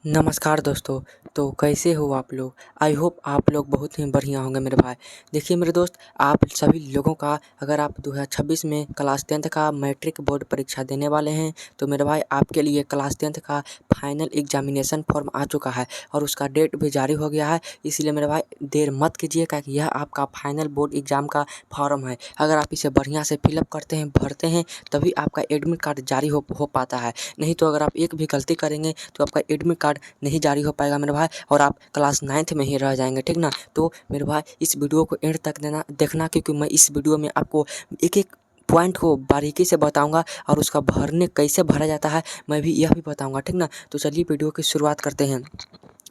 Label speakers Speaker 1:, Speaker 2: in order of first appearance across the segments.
Speaker 1: नमस्कार दोस्तों। तो कैसे हो आप लोग? आई होप आप लोग बहुत ही बढ़िया होंगे मेरे भाई। देखिए मेरे दोस्त, आप सभी लोगों का अगर आप 2026 में क्लास 10th का मैट्रिक बोर्ड परीक्षा देने वाले हैं तो मेरे भाई आपके लिए क्लास 10th का फाइनल एग्जामिनेशन फॉर्म आ चुका है और उसका डेट भी जारी हो गया है। इसलिए मेरे भाई देर मत कीजिए, क्योंकि यह आपका फाइनल बोर्ड एग्ज़ाम का फॉर्म है। अगर आप इसे बढ़िया से फिलअप करते हैं, भरते हैं, तभी आपका एडमिट कार्ड जारी हो पाता है। नहीं तो अगर आप एक भी गलती करेंगे तो आपका एडमिट कार्ड नहीं जारी हो पाएगा मेरे भाई, और आप क्लास 9th में ही रह जाएंगे, ठीक ना। तो मेरे भाई इस वीडियो को एंड तक देखना, क्योंकि मैं इस वीडियो में आपको एक एक पॉइंट को बारीकी से बताऊंगा और उसका भरने कैसे भरा जाता है मैं भी यह भी बताऊंगा, ठीक ना। तो चलिए वीडियो की शुरुआत करते हैं।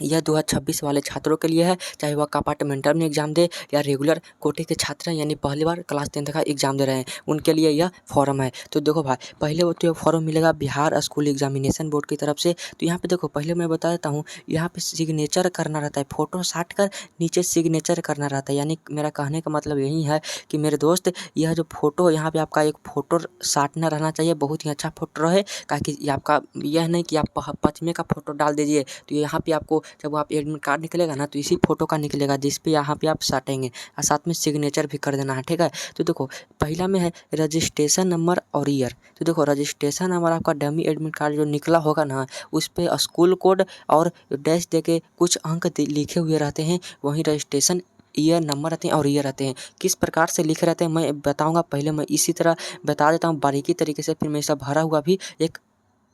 Speaker 1: यह 2026 वाले छात्रों के लिए है, चाहे वह कंपार्टमेंटल में एग्जाम दे या रेगुलर कोटे के छात्र हैं, यानी पहली बार क्लास 10th का एग्जाम दे रहे हैं, उनके लिए यह फॉर्म है। तो देखो भाई, पहले वो तो फॉर्म मिलेगा बिहार स्कूल एग्जामिनेशन बोर्ड की तरफ से। तो यहाँ पे देखो, पहले मैं बता देता हूँ, यहाँ पे सिग्नेचर करना रहता है, फोटो साट कर नीचे सिग्नेचर करना रहता है। यानी मेरा कहने का मतलब यही है कि मेरे दोस्त, यह जो फोटो यहाँ पे आपका एक फ़ोटो साटना रहना चाहिए, बहुत ही अच्छा फोटो रहे, ताकि ये आपका यह नहीं कि आप पचमे का फ़ोटो डाल दीजिए। तो यहाँ पे आपको जब आप एडमिट कार्ड निकलेगा ना, तो इसी फोटो का निकलेगा जिस पे यहाँ पे आप साटेंगे, और साथ में सिग्नेचर भी कर देना है, ठीक है। तो देखो, पहला में है रजिस्ट्रेशन नंबर और ईयर। तो देखो, रजिस्ट्रेशन नंबर आपका डमी एडमिट कार्ड जो निकला होगा ना, उस पर स्कूल कोड और डैश दे के कुछ अंक लिखे हुए रहते हैं, वहीं रजिस्ट्रेशन ईयर नंबर रहते हैं और ईयर रहते हैं। किस प्रकार से लिखे रहते हैं मैं बताऊंगा। पहले मैं इसी तरह बता देता हूँ बारीकी तरीके से, फिर मैं सब भरा हुआ भी एक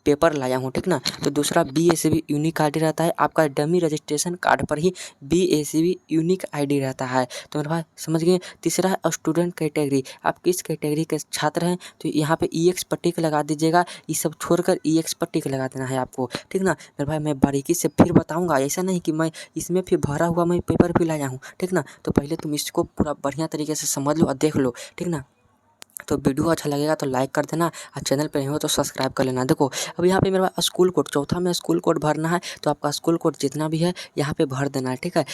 Speaker 1: पेपर लाया हूँ, ठीक ना। तो दूसरा BACB यूनिक आईडी रहता है, आपका डमी रजिस्ट्रेशन कार्ड पर ही BACB यूनिक आईडी रहता है। तो मेरे भाई समझ गए। तीसरा है स्टूडेंट कैटेगरी, आप किस कैटेगरी के छात्र हैं, तो यहाँ पे EX पर टिक लगा दीजिएगा। ये सब छोड़कर EX पर टिक लगा देना है आपको, ठीक ना। मेरे भाई मैं बारीकी से फिर बताऊँगा, ऐसा नहीं कि मैं इसमें फिर भरा हुआ मैं पेपर भी लाया हूँ, ठीक ना। तो पहले तुम इसको पूरा बढ़िया तरीके से समझ लो और देख लो, ठीक ना। तो वीडियो अच्छा लगेगा तो लाइक कर देना, और चैनल पे नहीं हो तो सब्सक्राइब कर लेना। देखो, अब यहाँ पे मेरे पास स्कूल कोड, चौथा में स्कूल कोड भरना है, तो आपका स्कूल कोड जितना भी है यहाँ पे भर देना है, ठीक है।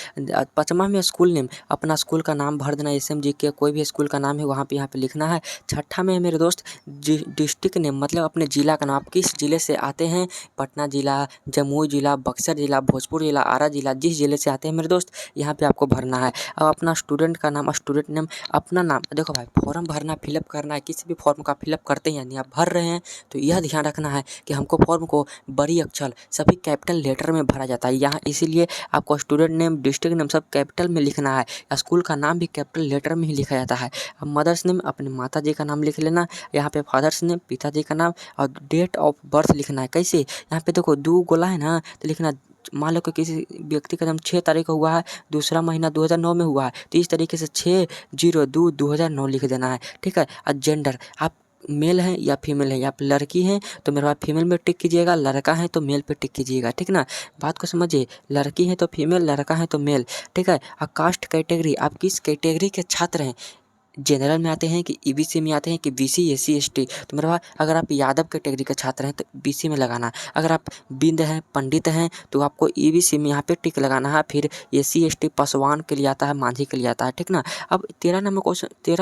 Speaker 1: पाँचवा में स्कूल नेम, अपना स्कूल का नाम भर देना, SMG के कोई भी स्कूल का नाम है वहाँ पे यहाँ पे लिखना है। छठा में है मेरे दोस्त डिस्ट्रिक्ट नेम, मतलब अपने ज़िला का नाम, आप किस ज़िले से आते हैं, पटना ज़िला, जमुई ज़िला, बक्सर ज़िला, भोजपुर ज़िला, आरा ज़िला, जिस ज़िले से आते हैं मेरे दोस्त, यहाँ पे आपको भरना है। अब अपना स्टूडेंट का नाम, स्टूडेंट नेम, अपना नाम। देखो भाई, फॉर्म भरना, फिलअप करना है, किसी भी फॉर्म का फिलअप करते हैं यानी आप भर रहे हैं, तो यह ध्यान रखना है कि हमको फॉर्म को बड़ी अक्षर सभी कैपिटल लेटर में भरा जाता है यहाँ, इसीलिए आपको स्टूडेंट नेम, डिस्ट्रिक्ट नेम सब कैपिटल में लिखना है। स्कूल का नाम भी कैपिटल लेटर में ही लिखा जाता है। अब मदर्स नेम, अपने माता जी का नाम लिख लेना, यहाँ पे फादर्स नेम, पिताजी का नाम, और डेट ऑफ बर्थ लिखना है। कैसे, यहाँ पे देखो 2 गोला है ना, तो लिखना, मान लो कि किसी व्यक्ति का जन्म 6 तारीख को हुआ है, दूसरा महीना 2009 में हुआ है, तो इस तरीके से 6/02/2009 लिख देना है, ठीक है। और जेंडर, आप मेल हैं या फीमेल हैं, या आप लड़की हैं तो मेरे पास फीमेल में टिक कीजिएगा, लड़का है तो मेल पे टिक कीजिएगा, ठीक ना। बात को समझिए, लड़की है तो फीमेल, लड़का है तो मेल, ठीक है। और कास्ट कैटेगरी, आप किस कैटेगरी के छात्र हैं, जनरल में आते हैं कि EBC में आते हैं कि BC SC ST। तो मेरा भाई, अगर आप यादव कैटेगरी के छात्र हैं तो BC में लगाना। अगर आप बिंद हैं, पंडित हैं, तो आपको EBC में यहाँ पे टिक लगाना है। फिर SC ST पासवान के लिए आता है, मांझी के लिए आता है, ठीक ना। अब 13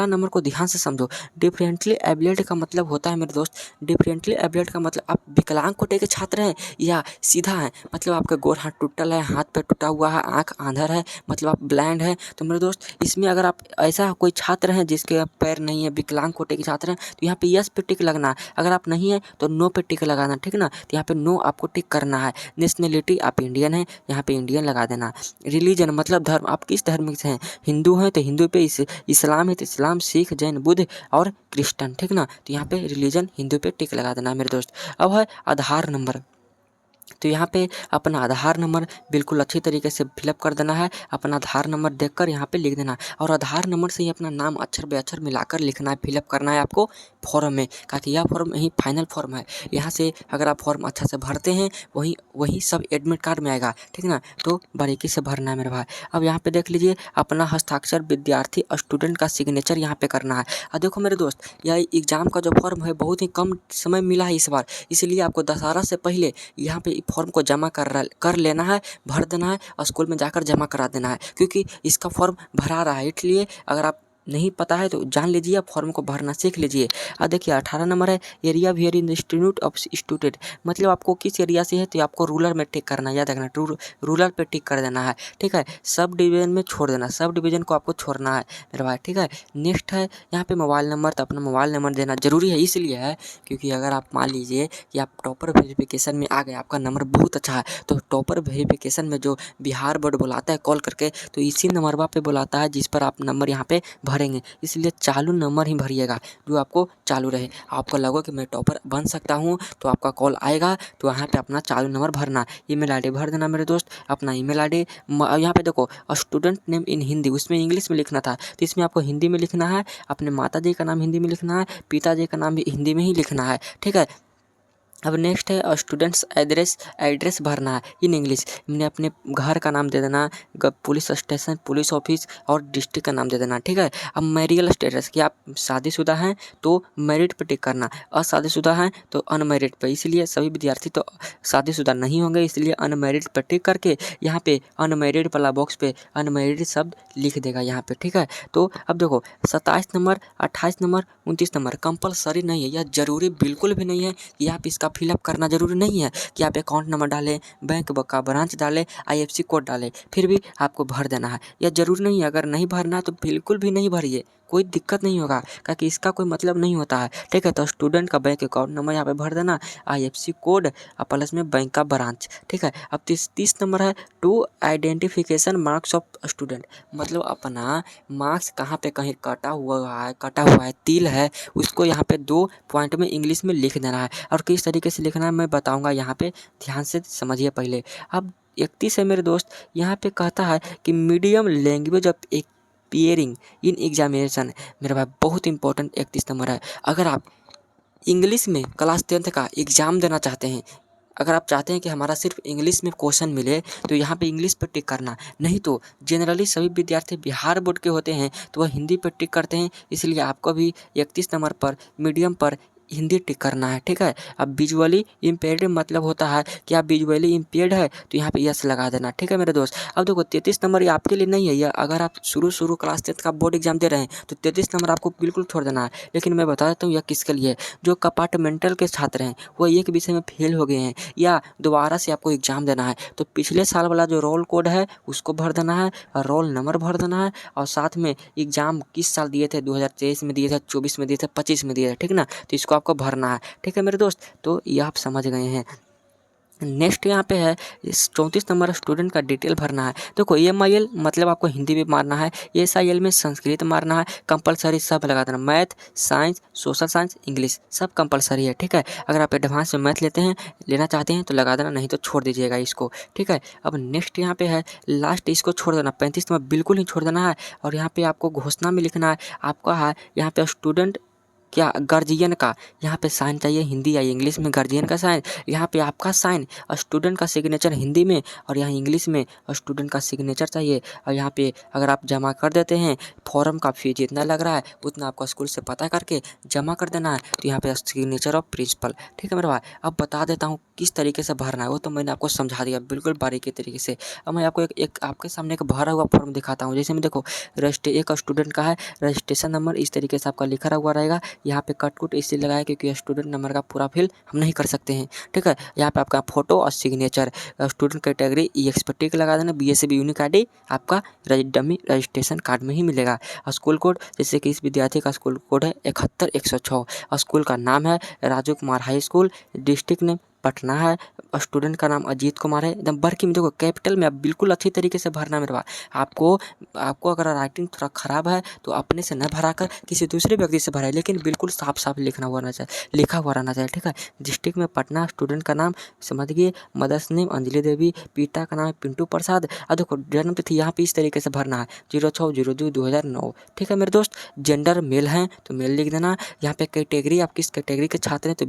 Speaker 1: नंबर को ध्यान से समझो। डिफरेंटली एबल्ड का मतलब होता है मेरे दोस्त, डिफरेंटली एबल्ड का मतलब आप विकलांग कोटे के छात्र हैं या सीधा हैं, मतलब आपका गोर हाथ टूटल है, हाथ पैर टूटा हुआ है, आँख आंधर है, मतलब आप ब्लाइंड हैं। तो मेरे दोस्त, इसमें अगर आप ऐसा कोई छात्र हैं जिसके पैर नहीं है, विकलांग कोटे के छात्र हैं, तो यहाँ पे यस पे टिक लगना है। अगर आप नहीं है तो नो पे टिक लगाना, ठीक ना। तो यहाँ पे नो आपको टिक करना है। नेशनलिटी, आप इंडियन हैं, यहाँ पे इंडियन लगा देना। रिलीजन मतलब धर्म, आप किस धर्म से हैं, हिंदू हैं तो हिंदू पे, इस्लाम है तो इस्लाम, सिख, जैन, बुद्ध और क्रिश्चियन, ठीक ना। तो यहाँ पे रिलीजन हिंदू पे टिक लगा देना है मेरे दोस्त। अब है आधार नंबर, तो यहाँ पे अपना आधार नंबर बिल्कुल अच्छी तरीके से फिलअप कर देना है। अपना आधार नंबर देखकर यहाँ पे लिख देना, और आधार नंबर से ही अपना नाम अक्षर बे अक्षर मिलाकर लिखना है, फिलअप करना है आपको फॉर्म में, ताकि यह फॉर्म यही फाइनल फॉर्म है। यहाँ से अगर आप फॉर्म अच्छा से भरते हैं, वही सब एडमिट कार्ड में आएगा, ठीक ना। तो बारीकी से भरना है मेरे भाई। अब यहाँ पे देख लीजिए, अपना हस्ताक्षर, विद्यार्थी स्टूडेंट का सिग्नेचर यहाँ पे करना है। और देखो मेरे दोस्त, यह एग्जाम का जो फॉर्म है बहुत ही कम समय मिला है इस बार, इसलिए आपको दशहरा से पहले यहाँ पे फॉर्म को जमा कर लेना है, भर देना है और स्कूल में जाकर जमा करा देना है, क्योंकि इसका फॉर्म भरा रहा है। इसलिए अगर आप नहीं पता है तो जान लीजिए, फॉर्म को भरना सीख लीजिए। अब देखिए 18 नंबर है area where in the institute of student, मतलब आपको किस एरिया से है तो आपको रूरल में टिक करना है, याद रखना रूरल पे टिक कर देना है, ठीक है। सब डिवीजन में छोड़ देना, सब डिवीजन को आपको छोड़ना है मेरे भाई, ठीक है। नेक्स्ट है यहाँ पे मोबाइल नंबर, तो अपना मोबाइल नंबर देना जरूरी है, इसलिए है क्योंकि अगर आप मान लीजिए कि आप टॉपर वेरिफिकेशन में आ गए, आपका नंबर बहुत अच्छा है, तो टॉपर वेरिफिकेशन में जो बिहार बोर्ड बुलाता है कॉल करके, तो इसी नंबर पे बुलाता है जिस पर आप नंबर यहाँ पे भरेंगे, इसलिए चालू नंबर ही भरिएगा जो आपको चालू रहे। आपको लगे कि मैं टॉपर बन सकता हूँ तो आपका कॉल आएगा, तो यहाँ पे अपना चालू नंबर भरना, ईमेल आईडी भर देना मेरे दोस्त, अपना ईमेल आईडी। यहाँ पे देखो स्टूडेंट नेम इन हिंदी, उसमें इंग्लिश में लिखना था तो इसमें आपको हिंदी में लिखना है, अपने माता जी का नाम हिंदी में लिखना है, पिताजी का नाम भी हिंदी में ही लिखना है, ठीक है। अब नेक्स्ट है स्टूडेंट्स एड्रेस भरना है इन इंग्लिश, मैंने अपने घर का नाम दे देना, पुलिस स्टेशन, पुलिस ऑफिस और डिस्ट्रिक्ट का नाम दे देना, ठीक है। अब मैरियल स्टेटस कि आप शादीशुदा हैं तो मैरिड पे टिक करना, अशादीशुदा हैं तो अनमैरिड पे, इसलिए सभी विद्यार्थी तो शादीशुदा नहीं होंगे, इसलिए अनमैरिड पे टिक करके यहाँ पे अनमैरिड वाला बॉक्स पे अनमैरिड शब्द लिख देगा यहाँ पे, ठीक है। तो अब देखो 27 नंबर, 28 नंबर, 29 नंबर कंपलसरी नहीं है, यह जरूरी बिल्कुल भी नहीं है कि आप इसका फिलअप करना जरूरी नहीं है कि आप अकाउंट नंबर डालें, बैंक का ब्रांच डालें, IFSC कोड डालें, फिर भी आपको भर देना है, यह जरूरी नहीं है। अगर नहीं भरना तो बिल्कुल भी नहीं भरिए, कोई दिक्कत नहीं होगा, क्योंकि इसका कोई मतलब नहीं होता है, ठीक है। तो स्टूडेंट का बैंक अकाउंट नंबर यहाँ पे भर देना, IFSC कोड और प्लस में बैंक का ब्रांच, ठीक है। अब 30 नंबर है two identification marks of student, मतलब अपना मार्क्स कहाँ पे कहीं कटा हुआ है, तिल है, उसको यहाँ पे 2 पॉइंट में इंग्लिश में लिख देना है, और किस तरीके से लिखना है मैं बताऊँगा, यहाँ पे ध्यान से समझिए पहले। अब 31 है मेरे दोस्त, यहाँ पे कहता है कि medium language of appearing in examination, मेरा भाई बहुत इंपॉर्टेंट 31 नंबर है। अगर आप इंग्लिश में क्लास 10th का एग्ज़ाम देना चाहते हैं, अगर आप चाहते हैं कि हमारा सिर्फ इंग्लिश में क्वेश्चन मिले, तो यहाँ पे इंग्लिश पर टिक करना, नहीं तो जनरली सभी विद्यार्थी बिहार बोर्ड के होते हैं तो वह हिंदी पर टिक करते हैं, इसलिए आपको भी 31 नंबर पर मीडियम पर हिंदी टिक करना है, ठीक है। अब विजुअली इम्पेयर्ड मतलब होता है कि आप विजुअली इम्पेयर्ड है तो यहाँ पे यस लगा देना, ठीक है मेरे दोस्त। अब देखो 33 नंबर ये आपके लिए नहीं है, यह अगर आप शुरू क्लास 10th का बोर्ड एग्जाम दे रहे हैं तो 33 नंबर आपको बिल्कुल छोड़ देना है, लेकिन मैं बता देता हूँ यह किसके लिए है। जो कंपार्टमेंटल के छात्र हैं वो एक विषय में फेल हो गए हैं या दोबारा से आपको एग्जाम देना है, तो पिछले साल वाला जो रोल कोड है उसको भर देना है और रोल नंबर भर देना है, और साथ में एग्जाम किस साल दिए थे, 2023 में दिए थे, 24 में दिए थे, 25 में दिए थे, ठीक ना, तो इसको आपको भरना है, ठीक है मेरे दोस्त। तो ये आप समझ गए हैं। नेक्स्ट यहाँ पे है 34 नंबर स्टूडेंट का डिटेल भरना है। देखो EMIL मतलब आपको हिंदी में मारना है, SIL में संस्कृत मारना है, कंपलसरी सब लगा देना, math, science, social science, English सब कंपलसरी है, ठीक है। अगर आप एडवांस में मैथ लेना चाहते हैं तो लगा देना, नहीं तो छोड़ दीजिएगा इसको, ठीक है। अब नेक्स्ट यहाँ पे है लास्ट, इसको छोड़ देना, 35 नंबर बिल्कुल ही छोड़ देना है, और यहाँ पे आपको घोषणा में लिखना है आपका है यहाँ पे स्टूडेंट क्या गार्जियन का यहाँ पे साइन चाहिए, हिंदी या इंग्लिश में गार्जियन का साइन, यहाँ पे आपका साइन, स्टूडेंट का सिग्नेचर हिंदी में और यहाँ इंग्लिश में स्टूडेंट का सिग्नेचर चाहिए, और यहाँ पे अगर आप जमा कर देते हैं फॉर्म का फीस जितना लग रहा है उतना आपको स्कूल से पता करके जमा कर देना है, तो यहाँ पे सिग्नेचर ऑफ प्रिंसिपल, ठीक है मेरे भाई। अब बता देता हूँ किस तरीके से भरना है, वो तो मैंने आपको समझा दिया बिल्कुल बारीकी तरीके से। अब मैं आपको एक आपके सामने एक भरा हुआ फॉर्म दिखाता हूँ, जैसे में देखो एक स्टूडेंट का है, रजिस्ट्रेशन नंबर इस तरीके से आपका लिखा हुआ रहेगा, यहाँ पे कट इसलिए लगाया क्योंकि स्टूडेंट नंबर का पूरा फिल हम नहीं कर सकते हैं, ठीक है। यहाँ पे आपका फोटो और सिग्नेचर, स्टूडेंट कैटेगरी EX टिक लगा देना, BSc यूनिक ID आपका डमी रजिस्ट्रेशन कार्ड में ही मिलेगा। स्कूल कोड जैसे कि इस विद्यार्थी का स्कूल कोड है 71106, स्कूल का नाम है Raju Kumar high school, district name Patna है, स्टूडेंट का नाम अजीत कुमार है, एकदम बड़की में देखो कैपिटल में, आप बिल्कुल अच्छी तरीके से भरना मेरे पास। आपको अगर राइटिंग थोड़ा ख़राब है तो अपने से न भरा कर किसी दूसरे व्यक्ति से भराए, लेकिन बिल्कुल साफ लिखा हुआ रहना चाहिए, ठीक है। डिस्ट्रिक्ट में पटना, स्टूडेंट का नाम समझ गए, मदर्स नेम अंजलि देवी, पिता का नाम है पिंटू प्रसाद, और देखो जन्म तिथि यहाँ पे इस तरीके से भरना है 06/02/2009, ठीक है मेरे दोस्त। जेंडर मेल हैं तो मेल लिख देना। यहाँ पे कैटेगरी आप किस कैटेगरी के छात्र हैं तो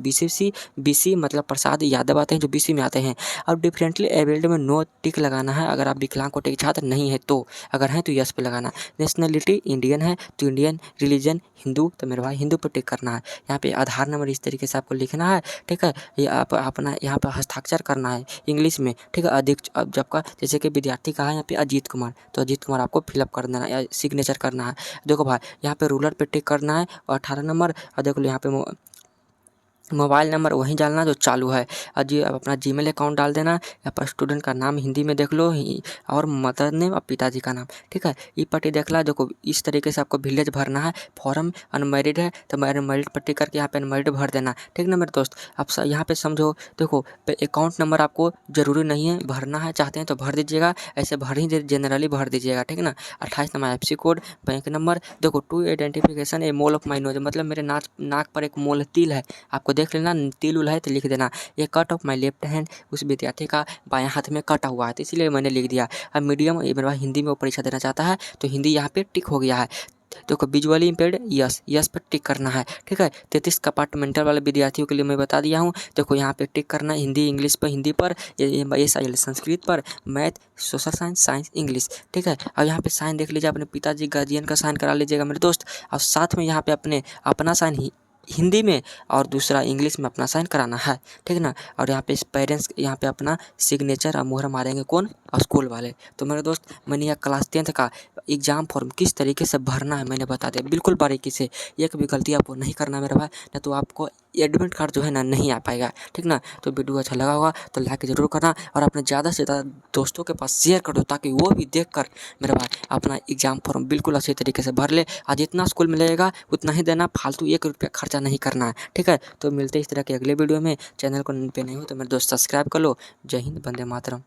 Speaker 1: BC मतलब प्रसाद यादव आते हैं जो BC में आते हैं। अब डिफरेंटली एबल्ड में नो टिक लगाना है अगर आप विकलांग कोटि के छात्र नहीं है तो, अगर हैं तो यस पे लगाना। नेशनलिटी इंडियन है तो इंडियन, रिलीजन हिंदू तो मेरे भाई हिंदू पर टिक करना है। यहाँ पे आधार नंबर इस तरीके से आपको लिखना है, ठीक है। ये आप अपना यहाँ पर हस्ताक्षर करना है इंग्लिश में, ठीक है। अधिक अब जब का जैसे कि विद्यार्थी का है यहाँ पे अजीत कुमार, तो अजीत कुमार आपको फिलअप कर देना है या सिग्नेचर करना है। देखो भाई यहाँ पे रूलर पे टिक करना है और 18 नंबर, और देखो यहाँ पे मोबाइल नंबर वहीं डालना जो चालू है। और जी अब अपना जीमेल अकाउंट डाल देना। यहाँ पर स्टूडेंट का नाम हिंदी में देख लो और मदर नेम और पिताजी का नाम, ठीक है। ई पट्टी देख ला। देखो इस तरीके से आपको विलेज भरना है। फॉर्म अनमैरिड है तो अनमैरिड पट्टी करके यहाँ पे अनमैरिड भर देना, ठीक ना मेरे दोस्त। आप यहाँ पे समझो, देखो अकाउंट नंबर आपको ज़रूरी नहीं है भरना है, चाहते हैं तो भर दीजिएगा, ऐसे भर ही जनरली भर दीजिएगा, ठीक ना। 28 number FC code, bank number. देखो to identification a mole of my nose, मतलब मेरे नाक पर एक मोल तिल है, आपको देख लेना। तिल उल है तो लिख देना। ये cut of my left hand, उस विद्यार्थी का बायां हाथ में कटा हुआ है तो इसीलिए मैंने लिख दिया। अब मीडियम मेरे भाई हिंदी में वो परीक्षा देना चाहता है तो हिंदी यहाँ पे टिक हो गया है। देखो विजुअली इम्पेयर्ड यस पर टिक करना है, ठीक है। 33 कंपार्टमेंटल वाले विद्यार्थियों के लिए मैं बता दिया हूँ। देखो यहाँ पे टिक करना है, हिंदी इंग्लिश पर हिंदी पर, ये संस्कृत पर, math social science science English, ठीक है। अब यहाँ पे साइन देख लीजिए, अपने पिताजी गार्जियन का साइन करा लीजिएगा मेरे दोस्त। और साथ में यहाँ पे अपना साइन ही हिंदी में और दूसरा इंग्लिश में अपना साइन कराना है, ठीक ना। और यहाँ पे पेरेंट्स यहाँ पे अपना सिग्नेचर और मोहर मारेंगे कौन, स्कूल वाले। तो मेरे दोस्त मैंने यह क्लास 10th का एग्ज़ाम फॉर्म किस तरीके से भरना है मैंने बता दिया बिल्कुल बारीकी से। एक भी गलती आपको नहीं करना मेरे भाई, नहीं तो आपको एडमिट कार्ड जो है ना नहीं आ पाएगा, ठीक ना। तो वीडियो अच्छा लगा होगा तो लाइक ज़रूर करना और अपने ज़्यादा से ज़्यादा दोस्तों के पास शेयर कर दो ताकि वो भी देख कर मेरे भाई अपना एग्ज़ाम फॉर्म बिल्कुल अच्छे तरीके से भर ले। आज जितना स्कूल में लगेगा उतना ही देना, फालतू 1 रुपया खर्चा नहीं करना है, ठीक है। तो मिलते हैं इस तरह के अगले वीडियो में। चैनल को पे नहीं हो तो मेरे दोस्त सब्सक्राइब कर लो। जय हिंद, वंदे मातरम।